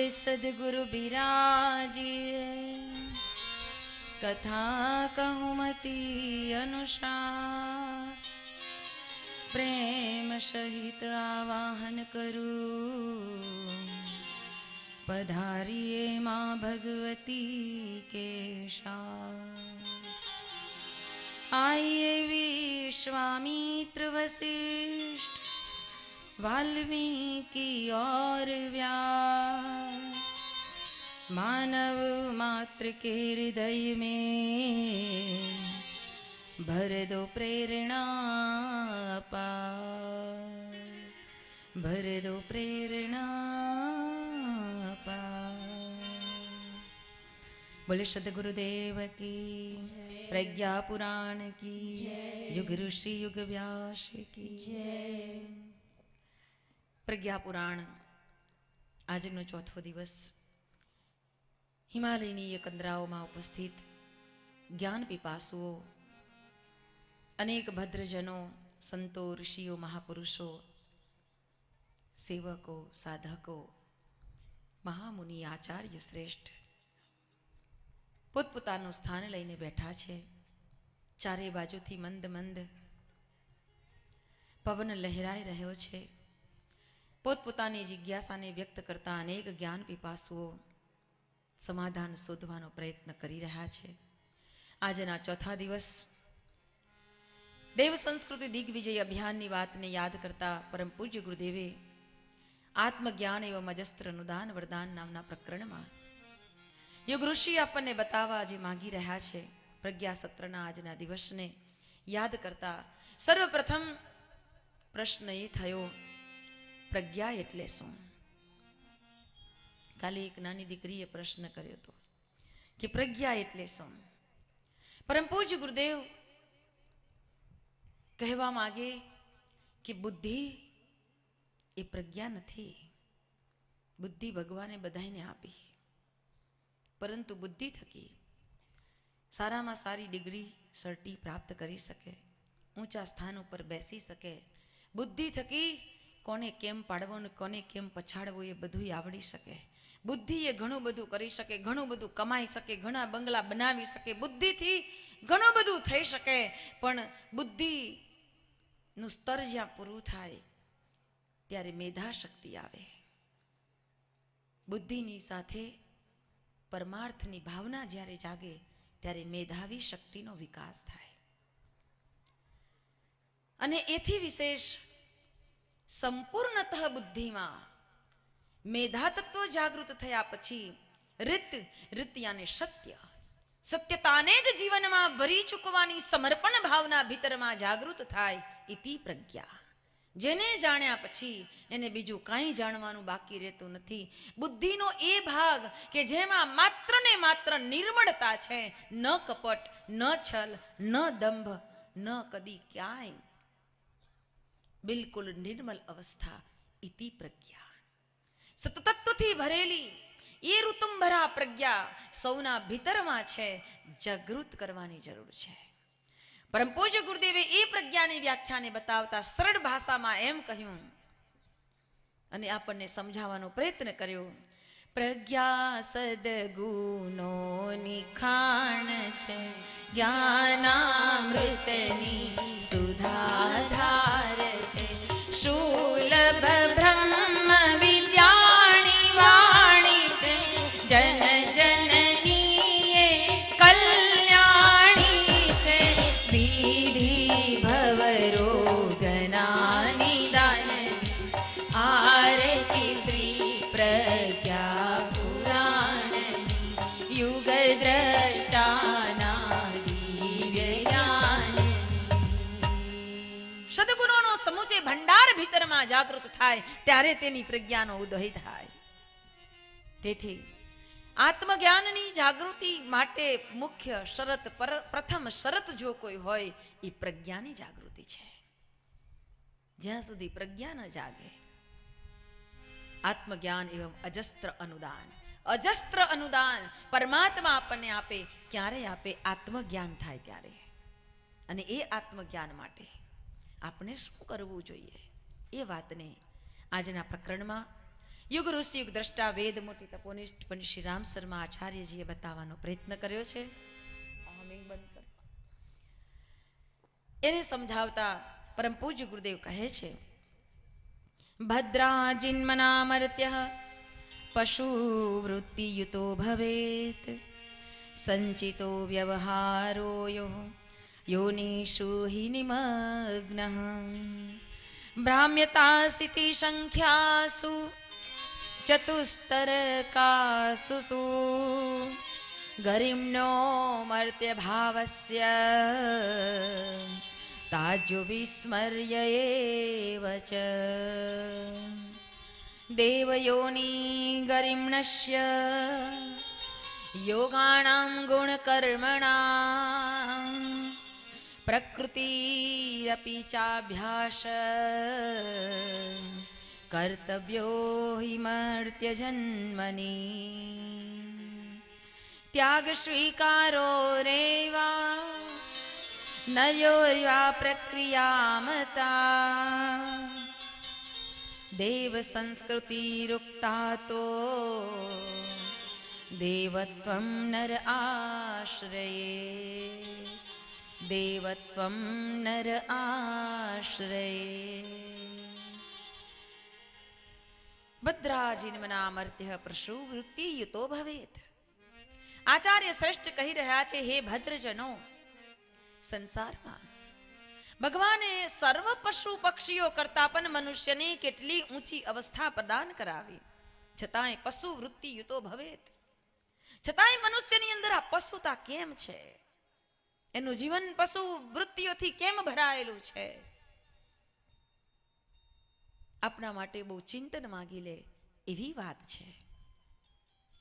सदगुरु बिराजिए कथा कहूमती अनुसार प्रेम सहित आवाहन करूं पधारिए माँ भगवती के साथ। आइए विश्वामित्र वशिष्ठ वाल्मीकि और व्यास मानव मात्र के हृदय में भर दो प्रेरणा अपार, भर दो प्रेरणा अपार। बोले सद्गुरुदेव की, प्रज्ञा पुराण की, युग ऋषि युग व्यास की। प्रज्ञा पुराण આજનો ચોથો દિવસ હિમાલયની એ કંદરાઓમાં ઉપસ્થિત જ્ઞાન પીપાસુઓ, અનેક ભદ્રજનો, સંતો, ઋષિઓ, મહાપુરુષો, સેવકો, સાધકો, મહામુનિ, આચાર્ય શ્રેષ્ઠ પોતપોતાનું સ્થાન લઈને બેઠા છે. ચારે બાજુથી મંદ મંદ પવન લહેરાઈ રહ્યો છે. પોતપોતાની જિજ્ઞાસાને વ્યક્ત કરતા અનેક જ્ઞાન પીપાસુઓ સમાધાન શોધવાનો પ્રયત્ન કરી રહ્યા છે. આજના ચોથા દિવસ દેવ સંસ્કૃતિ દિગ્વિજય અભિયાનની વાતને યાદ કરતા પરમ પૂજ્ય ગુરુદેવે આત્મજ્ઞાન એવં અજસ્ત્ર અનુદાન વરદાન નામના પ્રકરણમાં યુગ ઋષિ આપણને બતાવવા જે માંગી રહ્યા છે. પ્રજ્ઞા સત્રના આજના દિવસને યાદ કરતા સર્વપ્રથમ પ્રશ્ન એ થયો, પ્રજ્ઞા એટલે શું? કાલે એક નાની દીકરીએ પ્રશ્ન કર્યો હતો કે પ્રજ્ઞા એટલે શું? પરમ પૂજ્ય ગુરુદેવ કહેવા માંગે કે બુદ્ધિ એ પ્રજ્ઞા નથી. બુદ્ધિ ભગવાને બધાને આપી, પરંતુ બુદ્ધિ થકી સારામાં સારી ડિગ્રી સર્ટી પ્રાપ્ત કરી શકે, ઊંચા સ્થાન ઉપર બેસી શકે. બુદ્ધિ થકી કોને કેમ પાડવું ને કોને કેમ પછાડવું એ બધું આવડી શકે. બુદ્ધિ એ ઘણું બધું કરી શકે, ઘણું બધું કમાઈ શકે, ઘણા બંગલા બનાવી શકે, બુદ્ધિથી ઘણું બધું થઈ શકે. પણ બુદ્ધિનું સ્તર જ્યાં પૂરું થાય ત્યારે મેધા શક્તિ આવે. બુદ્ધિની સાથે પરમાર્થની ભાવના જ્યારે જાગે ત્યારે મેધાવી શક્તિનો વિકાસ થાય. અને એથી વિશેષ સંપૂર્ણતઃ બુદ્ધિમાં મેધા તત્વ જાગૃત થયા પછી રીત્યાને સત્ય, સત્યતાને જ જીવનમાં ભરી ચૂકવાની સમર્પણ ભાવના ભીતરમાં જાગૃત થાય. ઇતિ પ્રજ્ઞા. જેને જાણ્યા પછી એને બીજું કાંઈ જાણવાનું બાકી રહેતું નથી. બુદ્ધિનો એ ભાગ કે જેમાં માત્ર ને માત્ર નિર્મળતા છે, ન કપટ, ન છલ, ન દંભ, ન કદી ક્યાંય, બિલકુલ નિર્મલ અવસ્થા. ઇતિ પ્રજ્ઞા. સતતત્વથી ભરેલી એ ઋતુંભરા પ્રજ્ઞા સૌના ભીતરમાં છે. જાગૃત કરવાની જરૂર છે. પરમ પૂજ્ય ગુરુદેવે એ પ્રજ્ઞાની વ્યાખ્યાને બતાવતા સરળ ભાષામાં એમ કહ્યું અને આપણને સમજાવવાનો પ્રયત્ન કર્યો. પ્રજ્ઞા સદગુણો નિખાણ છે, જ્ઞાનામૃતની સુધાધાર છે, શૂલભ બ્રહ્મ વિદ્યાણી વાણી છે, જન જનની કલ્યાણી છે, વિધિ ભવરોગના નિદાન, આરતી શ્રી પ્રજ્ઞા પુરાણ, યુગ દ્રષ્ટાના દિવ્ય જ્ઞાન. સદગુણોનો સમુચય ભંડાર ભીતરમાં જાગૃત થાય ત્યારે તેની પ્રજ્ઞાનો ઉદય થાય. તેથી આત્મજ્ઞાનની જાગૃતિ માટે મુખ્ય શરત, પ્રથમ શરત જો કોઈ હોય એ પ્રજ્ઞાની જાગૃતિ છે. જ્યાં સુધી પ્રજ્ઞા ન જાગે. આત્મજ્ઞાન એવં અજસ્ત્ર અનુદાન. અજસ્ત્ર અનુદાન પરમાત્મા આપણને આપે. ક્યારે આપે? આત્મજ્ઞાન થાય ત્યારે. અને એ આત્મજ્ઞાન માટે આપણે શું કરવું જોઈએ એ વાતને આજના પ્રકરણમાં યુગ ઋષિ યુગ દ્રષ્ટા વેદમૂર્તિ તપોનિષ્ઠ પંડિત શ્રી રામ શર્મા આચાર્યજીએ બતાવવાનો પ્રયત્ન કર્યો છે. એને સમજાવતા પરમ પૂજ્ય ગુરુદેવ કહે છે, ભદ્રા જિન્મનામર્ત્ય પશુ વૃત્તિયુતો ભવેત સંચિતો વ્યવહારો યોનિષુ હિ નિમગ્નઃ ભ્રામ્યતાસિતિ સંખ્યાસુ ચતુસ્તરકાસ્તુ ગરિમ્નો મર્ત્ય ભાવસ્ય તાજ્યો વિસ્મર્ય એવ ચ દેવયોની ગરિમ્ણસ્ય યોગાણાં ગુણકર્મણાં પ્રકૃતિરપી ચાભ્યાસ કર્તવ્યો હિ મર્ત્ય જન્મની ત્યાગ સ્વીકારો રેવા નર્યોર્વા પ્રક્રિયામતા દેવ સંસ્કૃતિ રૂક્તા તો દેવત્વં નર આશ્રયે દેવત્વં નર આશ્રયે ભદ્રાજીન્મનામર્ત્ય પ્રસુ વૃત્તિ યુતો ભવેત. આચાર્ય શ્રેષ્ઠ કહી રહ્યા છે, હે ભદ્રજનો, સંસારમાં ભગવાને સર્વ પશુ પક્ષીઓ કરતા પણ મનુષ્યને કેટલી ઊંચી અવસ્થા પ્રદાન કરાવી, છતાંય પશુ વૃત્તિ યુતો ભવેત. છતાંય મનુષ્યની અંદર આ પશુતા કેમ છે? એનું જીવન પશુ વૃત્તિઓથી કેમ ભરાયેલું છે? આપણા માટે બહુ ચિંતન માંગી લે એવી વાત છે.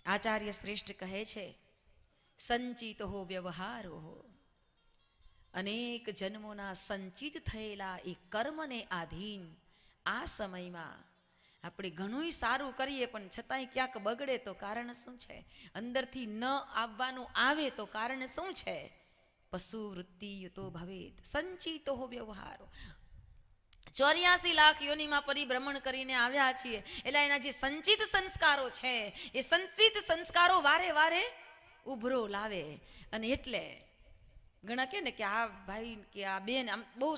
આચાર્ય શ્રેષ્ઠ કહે છે, સંચિત હો વ્યવહારો હો. અનેક જન્મોના સંચિત થયેલા એ કર્મને આધીન આ સમયમાં આપણે ઘણું સારું કરીએ પણ છતાંય ક્યાંક બગડે તો કારણ શું છે? અંદરથી ન આવવાનું આવે તો કારણ શું છે? પશુ વૃત્તિ યુતો ભવેત સંચિતો હો વ્યવહારો. 84 લાખ યોનિમાં પરિભ્રમણ કરીને આવ્યા છીએ એટલે એના જે સંચિત સંસ્કારો છે એ સંચિત સંસ્કારો વારે વારે ઉભરો લાવે. અને એટલે ઘણા કે ને કે આ ભાઈ કે આ બેન આમ બહુ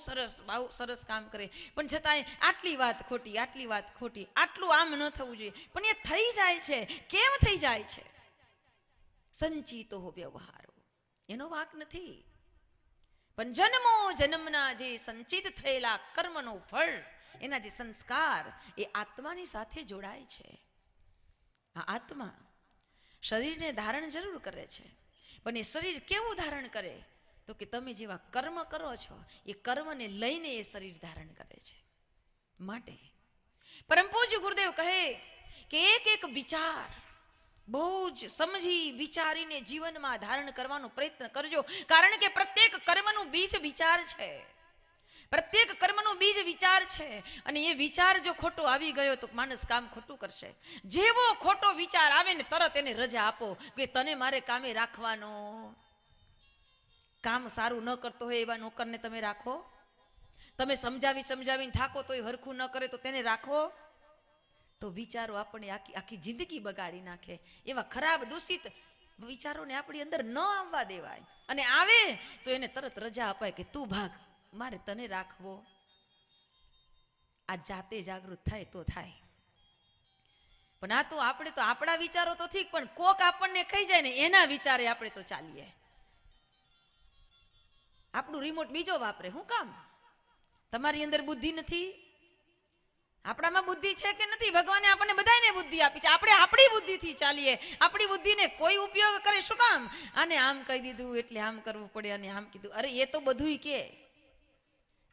સરસ કામ કરે પણ છતાંય આટલી વાત ખોટી, આટલી વાત ખોટી, આટલું આમ ન થવું જોઈએ, પણ એ થઈ જાય છે. કેમ થઈ જાય છે? સંચિતો વ્યવહારો એનો વાંક નથી, પણ જન્મો જન્મના જે સંચિત થયેલા કર્મનો ફળ, એના જે સંસ્કાર એ આત્માની સાથે જોડાય છે. આ આત્મા શરીરને ધારણ જરૂર કરે છે, પણ એ શરીર કેવું ધારણ કરે? તો કે તમે જેવા કર્મ કરો છો એ કર્મને લઈને એ શરીર ધારણ કરે છે. માટે પરમ પૂજ્ય ગુરુદેવ કહે કે એક એક વિચાર બહુ જ સમજી વિચારીને જીવનમાં ધારણ કરવાનો પ્રયત્ન કરજો, કારણ કે પ્રત્યેક કર્મનું બીજ વિચાર છે. પ્રત્યેક કર્મનું બીજ વિચાર છે, અને એ વિચાર જો ખોટો આવી ગયો તો માણસ કામ ખોટું કરશે. જેવો ખોટો વિચાર આવે ને તરત એને રજા આપો કે તને મારે કામે રાખવાનો. કામ સારું ન કરતો હોય એવા નોકરને તમે રાખો? તમે સમજાવીને થાકો તો એ હરખું ન કરે તો તેને રાખો? તો વિચારો આપણે આખી જિંદગી બગાડી નાખે. એવા ખરાબ દૂષિત વિચારોને આપણી અંદર ન આવવા દેવાય, અને આવે તો એને તરત રજા અપાય કે તું ભાગ, મારે તને રાખવો. આ જાતે જાગૃત થાય તો થાય. પણ આ તો આપણે તો આપણા વિચારો તો ઠીક, પણ કોક આપણને કહી જાય ને એના વિચારે આપણે તો ચાલીએ. આપણું રિમોટ બીજો વાપરે. શું કામ? તમારી અંદર બુદ્ધિ નથી? આપણામાં બુદ્ધિ છે કે નથી? ભગવાને આપણને બધાને બુદ્ધિ આપી છે. આપણે આપણી બુદ્ધિથી ચાલીએ. આપણી બુદ્ધિને કોઈ ઉપયોગ કરે. શું કામ? આને આમ કહી દીધું એટલે આમ કરવું પડે, અને આમ કીધું. અરે એ તો બધુંય કે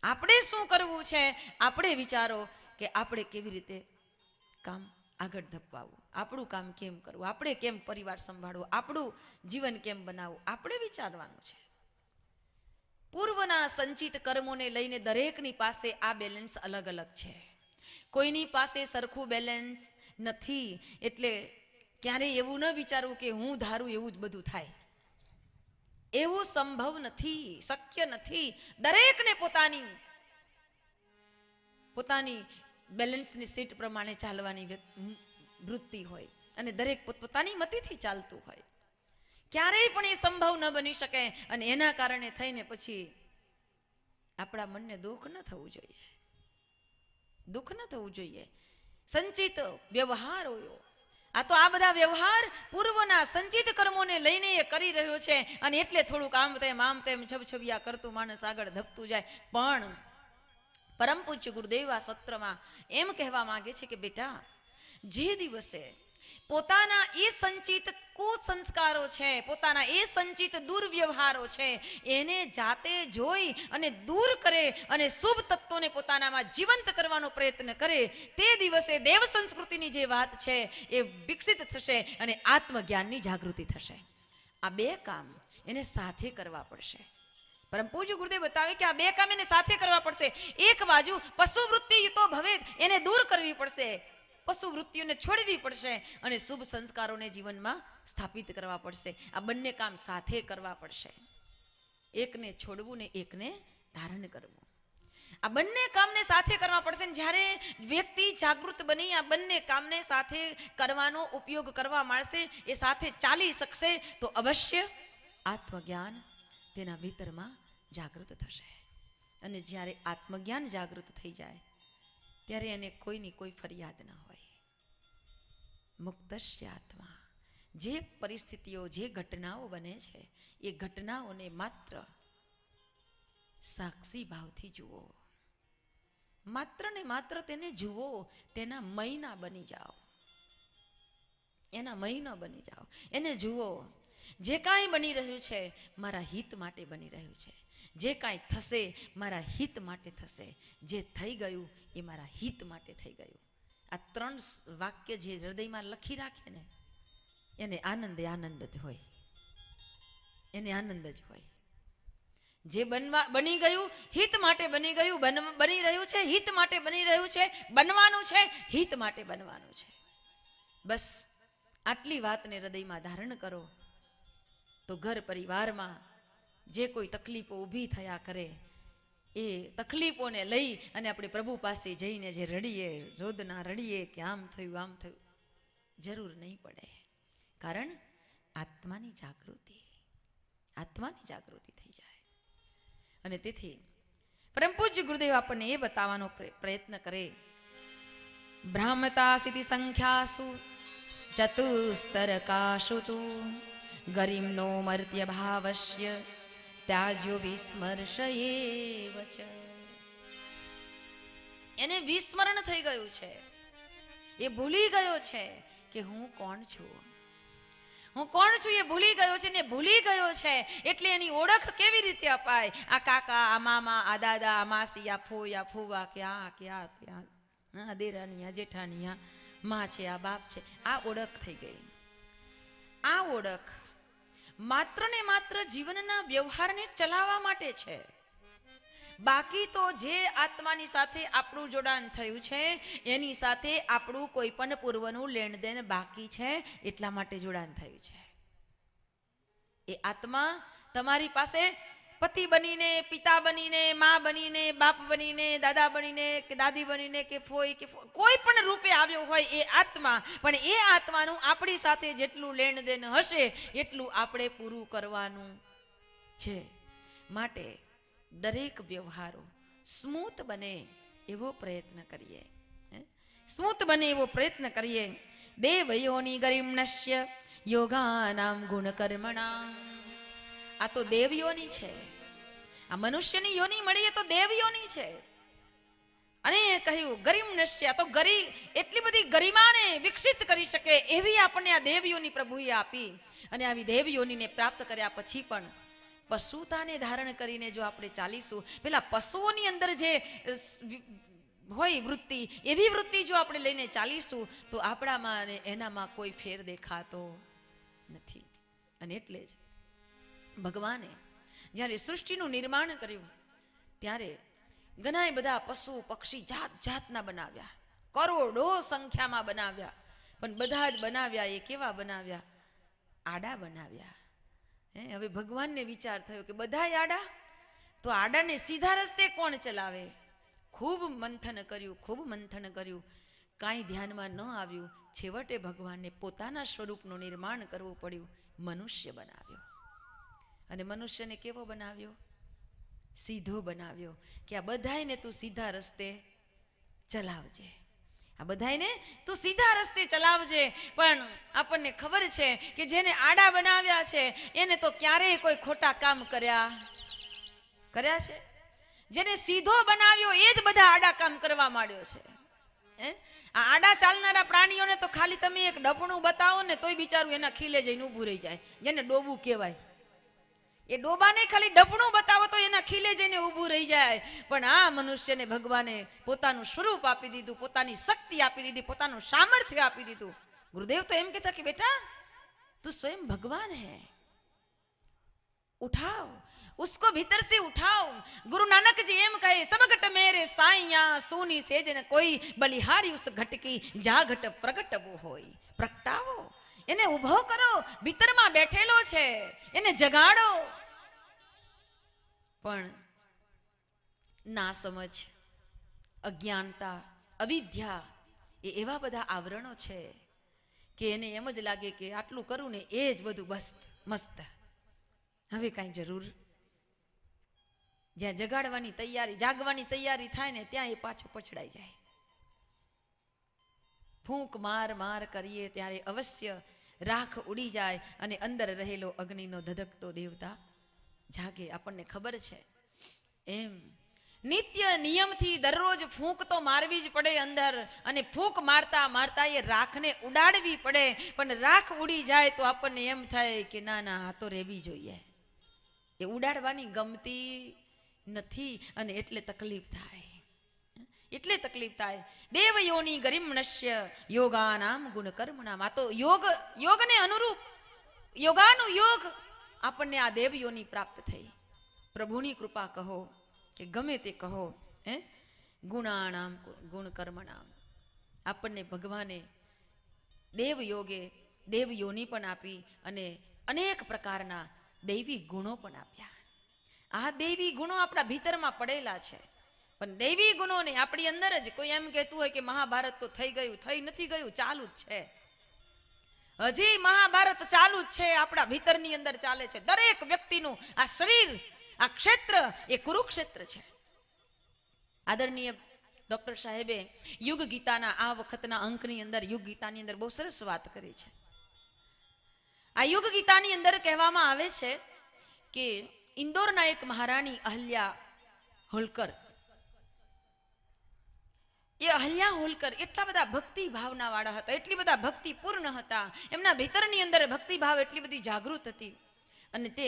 આપણે શું કરવું છે આપણે વિચારો કે આપણે કેવી રીતે કામ આગળ ધપાવવું, આપણું કામ કેમ કરવું, આપણે કેમ પરિવાર સંભાળવો, આપણું જીવન કેમ બનાવવું, આપણે વિચારવાનું છે. પૂર્વના સંચિત કર્મોને લઈને દરેકની પાસે આ બેલેન્સ અલગ અલગ છે. કોઈની પાસે સરખું બેલેન્સ નથી. એટલે ક્યારેય એવું ન વિચારવું કે હું ધારું એવું જ બધું થાય. એવું સંભવ નથી, શક્ય નથી. દરેકને પોતાની બેલેન્સની સીટ પ્રમાણે ચાલવાની વૃત્તિ હોય અને દરેક પોતપોતાની મતિથી ચાલતું હોય. ક્યારેય પણ એ સંભવ ન બની શકે. અને એના કારણે થઈને પછી આપણા મનને દુઃખ ન થવું જોઈએ. દુઃખ ન થવું જોઈએ. સંચિત વ્યવહારો, આ તો આ બધા વ્યવહાર પૂર્વના સંચિત કર્મોને લઈને એ કરી રહ્યો છે. અને એટલે થોડુંક આમ તેમ છબછબિયા કરતું માણસ આગળ ધપતું જાય. પણ પરમ પૂજ્ય ગુરુદેવ આ સત્રમાં એમ કહેવા માંગે છે કે બેટા, જે દિવસે પોતાના એ સંચિત કુસંસ્કારો છે, પોતાના એ સંચિત દુર્વ્યવહારો છે, એને જાતે જોઈ અને દૂર કરે અને શુભ તત્વોને પોતાનામાં જીવંત કરવાનો પ્રયત્ન કરે, તે દિવસે દેવ સંસ્કૃતિની જે વાત છે એ વિકસિત થશે અને આત્મજ્ઞાનની જાગૃતિ થશે. આ બે કામ એને સાથે કરવા પડશે. પરમ પૂજ્ય ગુરુદેવ બતાવે કે આ બે કામ એને સાથે કરવા પડશે. એક બાજુ પશુ વૃત્તિ તો ભવેદ, એને દૂર કરવી પડશે, પશુ વૃત્તિઓને છોડવી પડશે અને શુભ સંસ્કારોને જીવનમાં સ્થાપિત કરવા પડશે. આ બંને કામ સાથે કરવા પડશે. એકને છોડવું ને એકને ધારણ કરવું, આ બંને કામને સાથે કરવા પડશે. જ્યારે વ્યક્તિ જાગૃત બની આ બંને કામને સાથે કરવાનો ઉપયોગ કરવા માંડશે, એ સાથે ચાલી શકશે, તો અવશ્ય આત્મજ્ઞાન તેના ભીતરમાં જાગૃત થશે. અને જ્યારે આત્મજ્ઞાન જાગૃત થઈ જાય ત્યારે એને કોઈની કોઈ ફરિયાદ ન હોય. મુક્તસ્ય આત્મા. જે પરિસ્થિતિઓ, જે ઘટનાઓ બને છે એ ઘટનાઓને માત્ર સાક્ષી ભાવથી જુઓ. માત્ર ને માત્ર તેને જુઓ, તેના મયના બની જાઓ. એના મયના બની જાઓ, એને જુઓ. જે કાંઈ બની રહ્યું છે મારા હિત માટે બની રહ્યું છે. જે કાંઈ થશે મારા હિત માટે થશે. જે થઈ ગયું એ મારા હિત માટે થઈ ગયું. આ ત્રણ વાક્ય જે હૃદયમાં લખી રાખે ને, એને આનંદ જ હોય. એને આનંદ જ હોય. જે બની ગયું હિત માટે બની ગયું, બની રહ્યું છે હિત માટે બની રહ્યું છે, બનવાનું છે હિત માટે બનવાનું છે. બસ આટલી વાતને હૃદયમાં ધારણ કરો તો ઘર પરિવારમાં જે કોઈ તકલીફો ઊભી થયા કરે, એ તકલીફોને લઈ અને આપણે પ્રભુ પાસે જઈને જે રડીએ, રોદના રડીએ કે આમ થયું આમ થયું, જરૂર નહીં પડે. કારણ આત્માની જાગૃતિ થઈ જાય. અને તેથી પરમ પૂજ્ય ગુરુદેવ આપણને એ બતાવવાનો પ્રયત્ન કરે, ભ્રામતા સિદ્ધિ સંખ્યાસુ ચતુસ્તરકાશુ તુ ગરિમનો મર્ત્ય ભાવસ્ય ત્યાજ્યો વિસ્મર્શયેવ ચ. એને વિસ્મરણ થઈ ગયું છે. એ ભૂલી ગયો છે કે હું કોણ છું. હું કોણ છું એ ભૂલી ગયો છે. ને ભૂલી ગયો છે એટલે એની ઓળખ કેવી રીતે અપાય? આ કાકા, આ મામા, આ દાદા, આ માસી, આ ફોઈ, આ ફુવા, કે આ ત્યાં આ દેરાણી, આ જેઠાણી, આ માં છે, આ બાપ છે. આ ઓળખ થઈ ગઈ. આ ઓળખ માત્ર ને માત્ર જીવનના વ્યવહારને ચલાવવા માટે છે. બાકી તો જે આત્માની સાથે આપણું જોડાણ થયું છે એની સાથે આપણું કોઈ પણ પૂર્વનું લેણદેન બાકી છે, એટલા માટે જોડાણ થયું છે. એ આત્મા તમારી પાસે પતિ બનીને, પિતા બનીને, મા બનીને, બાપ બનીને, દાદા બનીને કે દાદી બનીને કે ફોઈ કે કોઈ પણ રૂપે આવ્યો હોય એ આત્મા, પણ એ આત્માનું આપણી સાથે જેટલું લેણદેન હશે એટલું આપણે પૂરું કરવાનું છે. માટે દરેક વ્યવહારો સ્મૂથ બને એવો પ્રયત્ન કરીએ. સ્મૂથ બને એવો પ્રયત્ન કરીએ. દેવયોની ગરિમનસ્ય યોગાનામ ગુણકર્મણામ. આ તો દેવયોની છે. આ મનુષ્યની યોની મળી એ તો દેવયોની છે. અને કહ્યું ગરિમનસ્ય, તો એટલી બધી ગરિમાને વિકસિત કરી શકે એવી આપણને આ દેવયોની પ્રભુએ આપી. અને આવી દેવયોનીને પ્રાપ્ત કર્યા પછી પણ પશુતાને ધારણ કરીને જો આપણે ચાલીશું, પેલા પશુઓની અંદર જે હોય વૃત્તિ, એવી વૃત્તિ જો આપણે લઈને ચાલીશું તો આપણામાં અને એનામાં કોઈ ફેર દેખાતો નથી. અને એટલે જ ભગવાને જ્યારે સૃષ્ટિનું નિર્માણ કર્યું ત્યારે ઘણા બધા પશુ પક્ષી જાત જાતના બનાવ્યા, કરોડો સંખ્યામાં બનાવ્યા, પણ બધા જ બનાવ્યા એ કેવા બનાવ્યા? આડા બનાવ્યા. હવે ભગવાનને વિચાર થયો કે બધા આડા, તો આડાને સીધા રસ્તે કોણ ચલાવે? ખૂબ મંથન કર્યું, કાંઈ ધ્યાનમાં ન આવ્યું. છેવટે ભગવાનને પોતાના સ્વરૂપનું નિર્માણ કરવું પડ્યું, મનુષ્ય બનાવ્યો. અને મનુષ્યને કેવો બનાવ્યો? સીધો બનાવ્યો કે આ બધાયને તું સીધા રસ્તે ચલાવજે, આ બધાયને તું સીધા રસ્તે ચલાવજે. પણ આપણને ખબર છે કે જેને આડા બનાવ્યા છે એને તો ક્યારેય કોઈ ખોટા કામ કર્યા છે? જેને સીધો બનાવ્યો એ જ બધા આડા કામ કરવા માંડ્યો છે. આ આડા ચાલનારા પ્રાણીઓને તો ખાલી તમે એક ડફણું બતાવો ને તોય બિચારું એના ખીલે જઈને ઊભું રહી જાય, જેને ડોબું કહેવાય. એ ડોબાને ખાલી ડફણું બતાવો તો એના ખીલે જઈને ઊભું રહી જાય. પણ આ મનુષ્યને ભગવાને પોતાનું સ્વરૂપ આપી દીધું, પોતાની શક્તિ આપી દીધી, પોતાનું સામર્થ્ય આપી દીધું. ગુરુદેવ તો એમ કહેતા કે બેટા તું સ્વયં ભગવાન હૈ, ઉઠાવ उसको भीतर से उठाओ. गुरु नानक जी एम कहे सब घट मेरे साइया सोनी सेज ने कोई बलिहारी उस घट की जा घट प्रगट वो होई. प्रगटाવો, એને ઊભો કરો, ભીતરમાં બેઠેલો છે એને જગાડો. પણ ના સમજ, અજ્ઞાનતા, અવિદ્યા એ એવા બધા આવરણો છે કે એને એમ જ લાગે કે આટલું કરું ને એ જ બધું બસ મસ્ત, હવે કાંઈ જરૂર. જ્યાં જગાડવાની તૈયારી, જાગવાની તૈયારી થાય ને ત્યાં એ પાછો પછડાઈ જાય. ફૂંક માર કરીએ ત્યારે અવશ્ય રાખ ઉડી જાય અને અંદર રહેલો અગ્નિનો ધધકતો દેવતા જાગે. આપણને ખબર છે એમ નિત્ય નિયમથી દરરોજ ફૂંક તો મારવી જ પડે અંદર, અને ફૂંક મારતા એ રાખને ઉડાડવી પડે. પણ રાખ ઉડી જાય તો આપણને એમ થાય કે ના ના આ તો રહેવી જોઈએ, એ ઉડાડવાની ગમતી નથી અને એટલે તકલીફ થાય. દેવ યોની ગરિમણસ્ય યોગાનામ ગુણ કર્મણામ. આ તો યોગને અનુરૂપ યોગાનું યોગ આપણને આ દેવ યોની પ્રાપ્ત થઈ. પ્રભુની કૃપા કહો કે ગમે તે કહો, ગુણાણામ ગુણ કર્મણામ. આપણને ભગવાને દેવ યોગે દેવ યોની પણ આપી અને અનેક પ્રકારના દૈવી ગુણો પણ આપ્યા. આ દૈવી ગુણો આપણા ભીતરમાં પડેલા છે, પણ દૈવી ગુણોને આપણી અંદર જ કોઈ એમ કહેતું હોય કે મહાભારત તો થઈ ગયું, થઈ નથી ગયું, ચાલુ જ છે. હજી મહાભારત ચાલુ જ છે, આપણા ભીતરની અંદર ચાલે છે. દરેક વ્યક્તિનું આ શરીર, આ ક્ષેત્ર એ કુરુક્ષેત્ર છે. આદરણીય ડોક્ટર સાહેબે યુગ ગીતાના આ વખતના અંકની અંદર યુગ ગીતાની અંદર બહુ સરસ વાત કરી છે. આ યુગ ગીતાની અંદર કહેવામાં આવે છે કે ઇન્દોરના એક મહારાણી અહલ્યા હોલકર, એ અહલ્યા હોલકર એટલા બધા ભક્તિ ભાવના વાળા હતા, એટલી બધા ભક્તિ પૂર્ણ હતા. એમના ભીતરની અંદર ભક્તિ ભાવ એટલી બધી જાગૃત હતી અને તે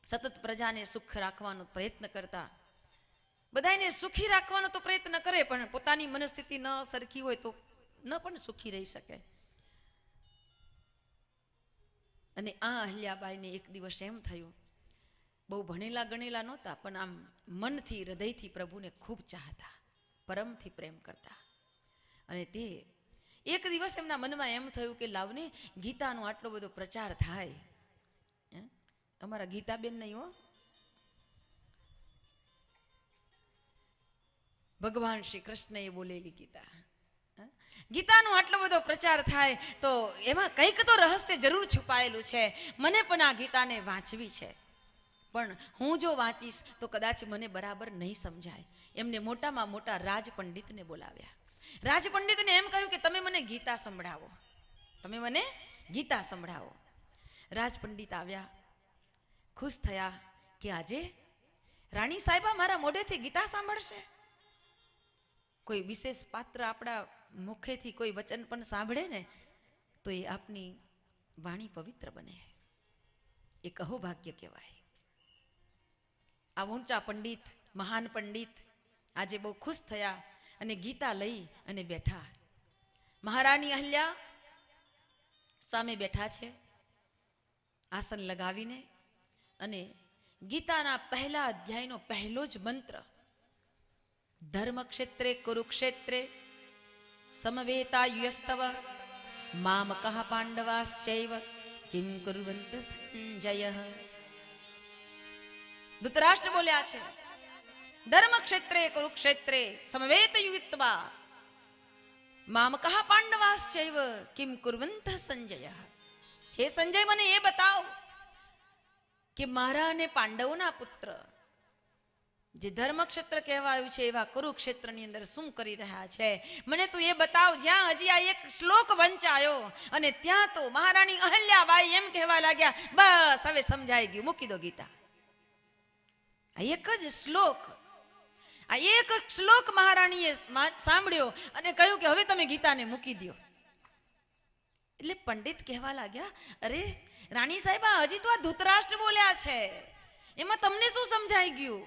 સતત પ્રજાને સુખ રાખવાનો પ્રયત્ન કરતા. બધાને સુખી રાખવાનો તો પ્રયત્ન કરે, પણ પોતાની મનસ્થિતિ ન સરખી હોય તો ન પણ સુખી રહી શકે. અને આ અહલ્યાબાઈને એક દિવસ એમ થયું, બહુ ભણેલા ગણેલા નહોતા, પણ આમ મનથી હૃદયથી પ્રભુને ખૂબ ચાહતા, પરમથી પ્રેમ કરતા. અને તે એક દિવસ એમના મનમાં એમ થયું કે લાવને ગીતાનો આટલો બધો પ્રચાર થાય. અમારા ગીતાબેન નહીં હો, ભગવાન શ્રી કૃષ્ણએ બોલેલી ગીતા. ગીતાનો આટલો બધો પ્રચાર થાય તો એમાં કંઈક તો રહસ્ય જરૂર છુપાયેલું છે. મને પણ આ ગીતાને વાંચવી છે, પણ હું જો વાંચીશ તો કદાચ મને બરાબર નહીં સમજાય. એમને મોટામાં મોટા રાજ પંડિતને બોલાવ્યા. રાજ પંડિતને એમ કહ્યું કે તમે મને ગીતા સંભળાવો, તમે મને ગીતા સંભળાવો. રાજ પંડિત આવ્યા, ખુશ થયા કે આજે રાણી સાહેબા મારા મોઢેથી ગીતા સાંભળશે. કોઈ વિશેષ પાત્ર આપણા મુખેથી કોઈ વચન પણ સાંભળે ને તો એ આપની વાણી પવિત્ર બને, એ કહો ભાગ્ય કહેવાય. આ ઊંચા પંડિત, મહાન પંડિત આજે બહુ ખુશ થયા અને ગીતા લઈ અને બેઠા. મહારાણી અહલ્યા સામે બેઠા છે આસન લગાવીને, અને ગીતાના પહેલા અધ્યાયનો પહેલો જ મંત્ર, ધર્મક્ષેત્રે કુરુક્ષેત્રે સમવેતાયુસ્તવ મામકઃ પાંડવાશ્ચૈવ કિમ કુર્વન્ત સંજય. ધૃતરાષ્ટ્ર બોલ્યા છે, ધર્મક્ષેત્રે કુરુક્ષેત્રે સમવેતયુત્વા મામકઃ પાંડવાશ્ચૈવ કિમ કુર્વન્ત સંજય. હે સંજય, મને એ બતાવો કે મારા અને પાંડવોના પુત્ર જે ધર્મક્ષેત્ર કહેવાયું છે એવા કુરુક્ષેત્રની અંદર શું કરી રહ્યા છે, મને તું એ બતાવ. જ્યાં હજી આ એક શ્લોક વંચાયો અને ત્યાં તો મહારાણી અહલ્યાબાઈ એમ કહેવા લાગ્યા, બસ હવે સમજાઈ ગયું, મૂકી દો ગીતા. આ એક જ શ્લોક, આ એક શ્લોક મહારાણીએ સાંભળ્યો અને કહ્યું કે હવે તમે ગીતાને મૂકી દો. એટલે પંડિત કહેવા લાગ્યા, અરે રાણી સાહેબા, હજી તો આ ધૃતરાષ્ટ્ર બોલ્યા છે, એમાં તમને શું સમજાઈ ગયું?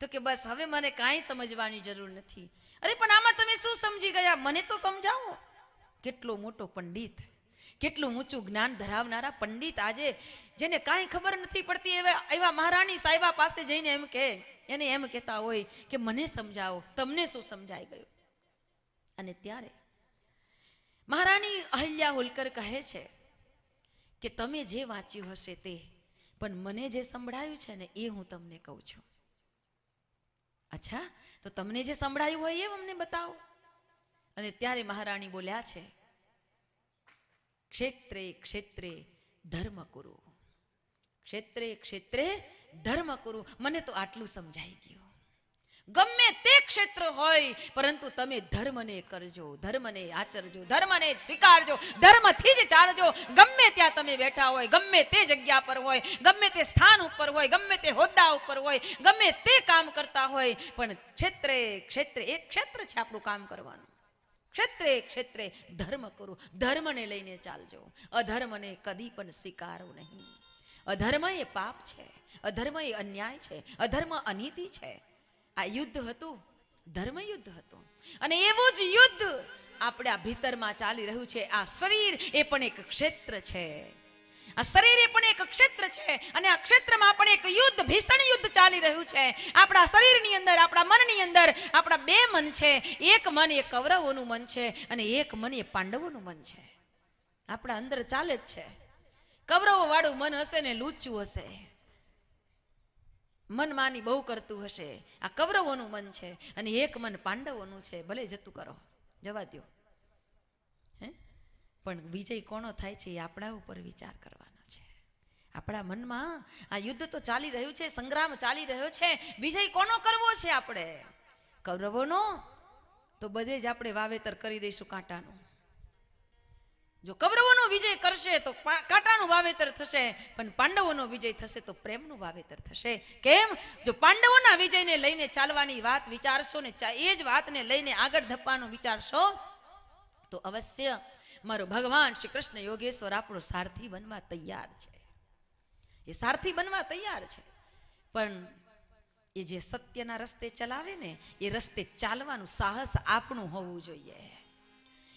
તો કે બસ હવે મને કાંઈ સમજવાની જરૂર નથી. અરે પણ આમાં તમે શું સમજી ગયા, મને તો સમજાવો. કેટલો મોટો પંડિત, કેટલું ઊંચું જ્ઞાન ધરાવનારા પંડિત આજે જેને કાંઈ ખબર નથી પડતી એવા મહારાણી સાહેબા પાસે જઈને એમ કે, એને એમ કહેતા હોય કે મને સમજાવો, તમને શું સમજાઈ ગયું? અને ત્યારે મહારાણી અહલ્યા હોલકર કહે છે કે તમે જે વાંચ્યું હશે તે, પણ મને જે સંભળાયું છે ને એ હું તમને કહું છું. અચ્છા, તો તમને જે સંભળાયું હોય એ અમને બતાવો. અને ત્યારે મહારાણી બોલ્યા છે, ક્ષેત્રે ક્ષેત્રે ધર્મ કુરુ, ક્ષેત્રે ક્ષેત્રે ધર્મ કુરુ. મને તો આટલું સમજાઈ ગયું. ગમે તે ક્ષેત્ર હોય, પરંતુ તમે ધર્મને કરજો, ધર્મને આચરજો, ધર્મને સ્વીકારજો, ધર્મથી જ ચાલજો. ગમે ત્યાં તમે બેઠા હોય, ગમે તે જગ્યા પર હોય, ગમે તે સ્થાન ઉપર હોય, ગમે તે હોદ્દા ઉપર હોય, ગમે તે કામ કરતા હોય, પણ ક્ષેત્રે ક્ષેત્રે, એક ક્ષેત્ર છે આપણું કામ કરવાનું. ક્ષેત્રે ક્ષેત્રે ધર્મ કરો, ધર્મને લઈને ચાલજો, અધર્મને કદી પણ સ્વીકારો નહીં. અધર્મ એ પાપ છે, અધર્મ એ અન્યાય છે, અધર્મ અનીતિ છે. આ યુદ્ધ હતું, ધર્મ યુદ્ધ હતું, અને એવું જ યુદ્ધ આપણા ભીતરમાં ચાલી રહ્યું છે. આ શરીર એ પણ એક ક્ષેત્ર છે, આ શરીર એ પણ એક ક્ષેત્ર છે, અને આ ક્ષેત્રમાં પણ એક યુદ્ધ, ભીષણ યુદ્ધ ચાલી રહ્યું છે. આપણા શરીરની અંદર, આપણા મનની અંદર આપણા બે મન છે. એક મન એ કૌરવોનું મન છે અને એક મન એ પાંડવોનું મન છે. આપણા અંદર ચાલે જ છે. કૌરવો વાળું મન હશે ને લૂચું હશે, મનમાની બહુ કરતું હશે. આ કૌરવોનું મન છે અને એક મન પાંડવોનું છે. ભલે જતું કરો, જવા દો, હે, પણ વિજય કોનો થાય છે એ આપણા ઉપર વિચાર કરવાનો છે. આપણા મનમાં આ યુદ્ધ તો ચાલી રહ્યું છે, સંગ્રામ ચાલી રહ્યો છે. વિજય કોનો કરવો છે? આપણે કૌરવોનો તો બધે જ આપણે વાવેતર કરી દઈશું કાંટાનું. જો કૌરવોનો વિજય કરશે તો કાંટાનું વાવેતર થશે, પણ પાંડવોનો વિજય થશે તો પ્રેમનું વાવેતર થશે. કેમ? જો પાંડવોના વિજયને લઈને ચાલવાની વાત વિચારશો ને, એ જ વાતને લઈને આગળ ધપવાનું વિચારશો, તો અવશ્ય મારો ભગવાન શ્રી કૃષ્ણ યોગેશ્વર આપણો સારથી બનવા તૈયાર છે. એ સારથી બનવા તૈયાર છે, પણ એ જે સત્યના રસ્તે ચલાવે ને, એ રસ્તે ચાલવાનું સાહસ આપણું હોવું જોઈએ.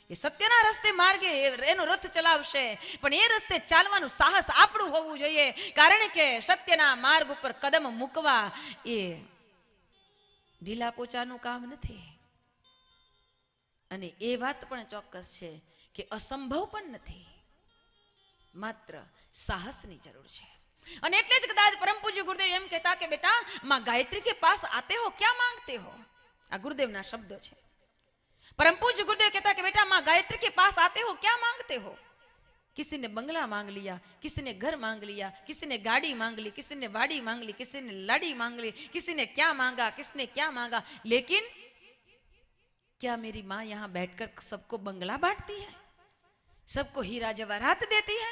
એ સત્યના રસ્તે માર્ગે એનો રથ ચલાવશે, પણ એ રસ્તે ચાલવાનું સાહસ આપણું હોવું જોઈએ. કારણ કે સત્યના માર્ગ ઉપર કદમ મૂકવા એ ઢીલા પોચાનું કામ નથી, અને એ વાત પણ ચોક્કસ છે કે અસંભવ પણ નથી, માત્ર સાહસની જરૂર છે. અને એટલે જ કદાચ પરમ પૂજ્ય ગુરુદેવ એમ કહેતા કે બેટા, માં ગાયત્રી કે પાસ આતે હો ક્યાં માંગતે હો. આ ગુરુદેવના શબ્દો છે. परम पूज्य गुरुदेव कहता कि बेटा माँ गायत्री के पास आते हो क्या मांगते हो? किसी ने बंगला मांग लिया, किसी ने घर मांग लिया, किसी ने गाड़ी मांग ली, किसी ने वाड़ी मांग ली, किसी ने लाड़ी मांग ली, किसी ने क्या मांगा, किसने क्या मांगा, लेकिन क्या मेरी माँ यहाँ बैठकर सबको बंगला बांटती है, सबको हीरा जवाहरात देती है?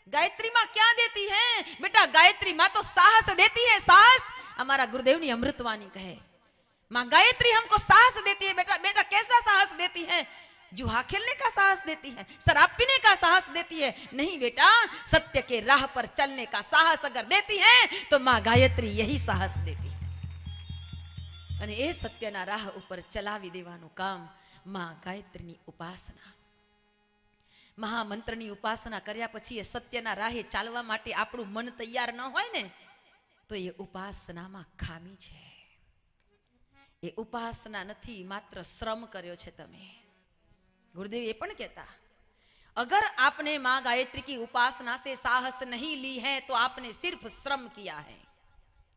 गायत्री माँ क्या देती है? बेटा गायत्री माँ तो साहस देती है, साहस. हमारा गुरुदेव ने अमृतवाणी कहे, माँ गायत्री हमको साहस देती है. बेटा बेटा कैसा साहस देती है? जुआ खेलने का साहस देती है, शराब पीने का साहस देती है? नहीं बेटा, सत्य के राह पर चलने का साहस अगर देती है तो माँ गायत्री यही साहस देती है. અને એ સત્યના રાહ ઉપર ચલાવી દેવાનું કામ માં ગાયત્રીની ઉપાસના, મહામંત્રની ઉપાસના કર્યા પછી એ સત્યના રાહે ચાલવા માટે આપણું મન તૈયાર ન હોય ને, તો એ ઉપાસનામાં ખામી છે. એ ઉપાસના નથી, માત્ર શ્રમ કર્યો છે તમે. गुरुदेव ये पण कहता, अगर आपने मां गायत्री की उपासना से साहस नहीं ली है तो आपने सिर्फ श्रम किया है.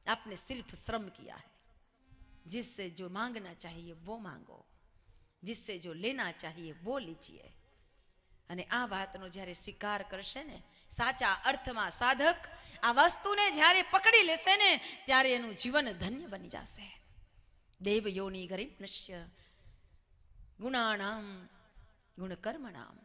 आपने सिर्फ श्रम किया है. जिससे जो मांगना चाहिए वो मांगो, जिससे जो लेना चाहिए वो लीजिए. અને આ વાતનો જ્યારે સ્વીકાર કરશે ને સાચા અર્થમાં સાધક, આ વસ્તુને જ્યારે પકડી લેશે ને ત્યારે એનું જીવન ધન્ય બની જશે. દેવ યોની ગરીબનશ્ય ગુણાણામ ગુણકર્મણામ.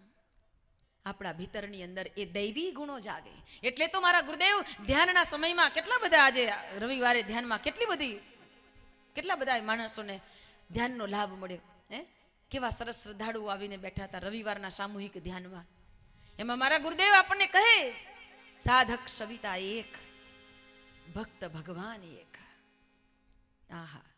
આપણા ભીતરની અંદર એ દૈવી ગુણો જાગે. એટલે તો મારા ગુરુદેવ ધ્યાનના સમયમાં કેટલા બધા, આજે રવિવારે ધ્યાનમાં કેટલા બધા માણસોને ધ્યાનનો લાભ મળ્યો. કેવા સરસ શ્રદ્ધાળુઓ આવીને બેઠા હતા રવિવારના સામૂહિક ધ્યાનમાં. એમાં મારા ગુરુદેવ આપણને કહે, સાધક સવિતા એક, ભક્ત ભગવાન એક. આહા,